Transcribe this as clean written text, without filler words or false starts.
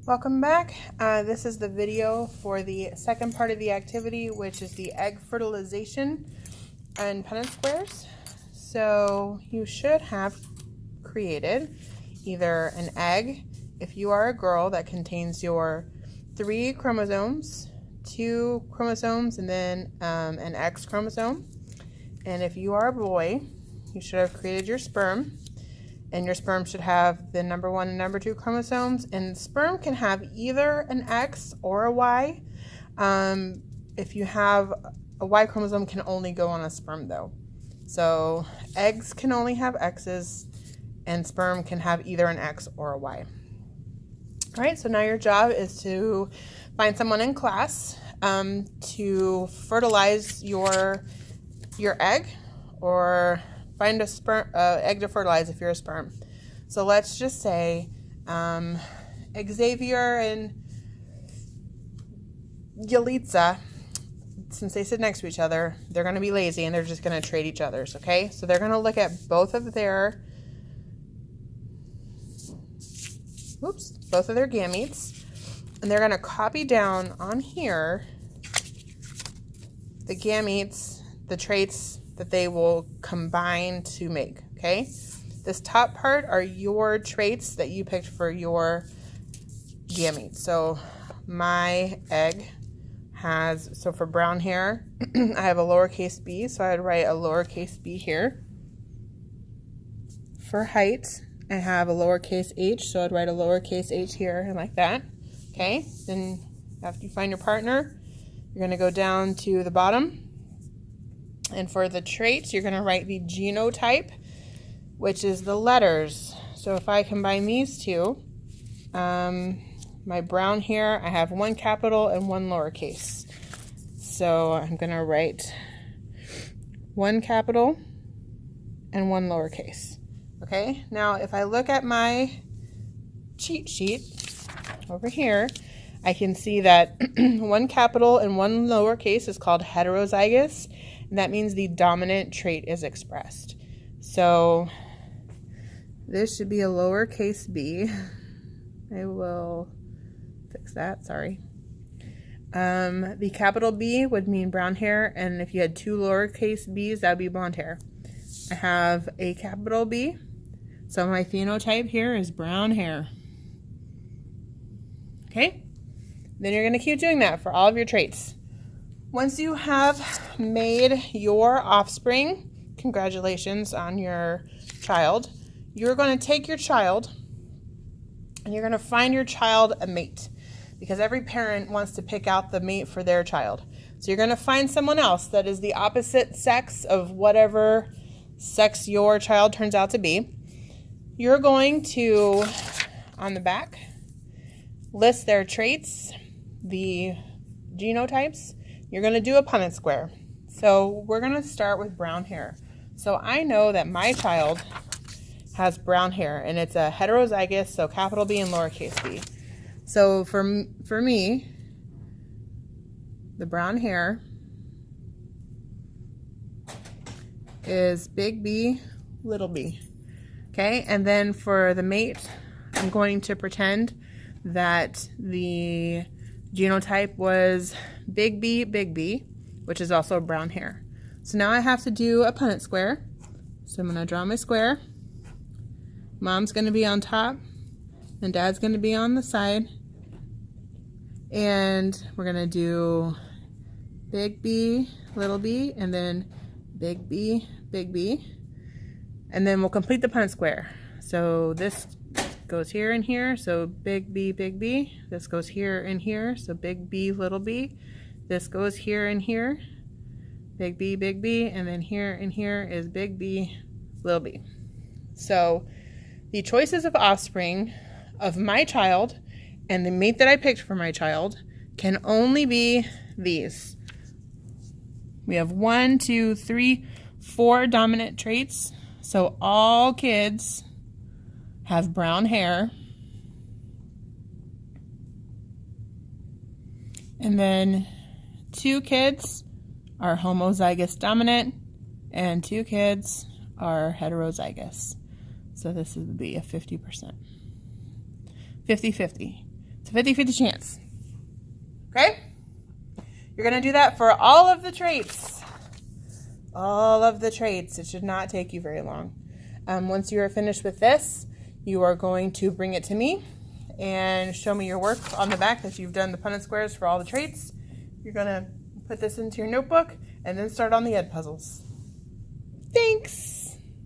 Welcome back. This is the video for the second part of the activity, which is the egg fertilization and Punnett squares. So you should have created either an egg, if you are a girl, that contains your 3 chromosomes, 2 chromosomes, and then an X chromosome. And if you are a boy, you should have created your sperm. And your sperm should have the number 1 and number 2 chromosomes. And sperm can have either an X or a Y. If you have a Y chromosome, can only go on a sperm though. So eggs can only have X's, and sperm can have either an X or a Y. All right, so now your job is to find someone in class to fertilize your egg, or find a egg to fertilize if you're a sperm. So let's just say Xavier and Yalitza, since they sit next to each other, they're going to be lazy and they're just going to trade each other's, okay? So they're going to look at both of their gametes, and they're going to copy down on here the gametes, the traits that they will combine to make, okay? This top part are your traits that you picked for your gametes. So my egg has, so for brown hair, I have a lowercase b, so I'd write a lowercase b here. For height, I have a lowercase h, so I'd write a lowercase h here, and like that, okay? Then after you find your partner, you're gonna go down to the bottom. And for the traits, you're going to write the genotype, which is the letters. So if I combine these two, my brown here, I have 1 capital and 1 lowercase. So I'm going to write 1 capital and 1 lowercase. Okay, now if I look at my cheat sheet over here, I can see that 1 capital and 1 lowercase is called heterozygous. And that means the dominant trait is expressed. So this should be a lowercase b. I will fix that, sorry. The capital B would mean brown hair, and if you had 2 lowercase b's, that would be blonde hair. I have a capital B, so my phenotype here is brown hair. Okay? Then you're going to keep doing that for all of your traits. Once you have made your offspring, congratulations on your child, you're going to take your child and you're going to find your child a mate, because every parent wants to pick out the mate for their child. So you're going to find someone else that is the opposite sex of whatever sex your child turns out to be. You're going to, on the back, list their traits, the genotypes. You're going to do a Punnett square. So we're going to start with brown hair. So I know that my child has brown hair, and it's a heterozygous, so capital B and lowercase b. So for me, the brown hair is big B, little b. Okay, and then for the mate, I'm going to pretend that the genotype was big B, which is also brown hair. So now I have to do a Punnett square. So I'm going to draw my square. Mom's going to be on top, and Dad's going to be on the side. And we're going to do big B, little b, and then big B. And then we'll complete the Punnett square. So this goes here and here, so big B. This goes here and here, so big B, little b. This goes here and here, big B, and then here and here is big B, little b. So the choices of offspring of my child and the mate that I picked for my child can only be these. We have 1, 2, 3, 4 dominant traits. So all kids have brown hair. And then 2 kids are homozygous dominant, and 2 kids are heterozygous. So this would be a 50%. 50-50. It's It's a 50-50 chance. Okay? You're going to do that for all of the traits. All of the traits. It should not take you very long. Once you are finished with this, you are going to bring it to me and show me your work on the back that you've done the Punnett squares for all the traits. You're going to put this into your notebook and then start on the Ed puzzles. Thanks!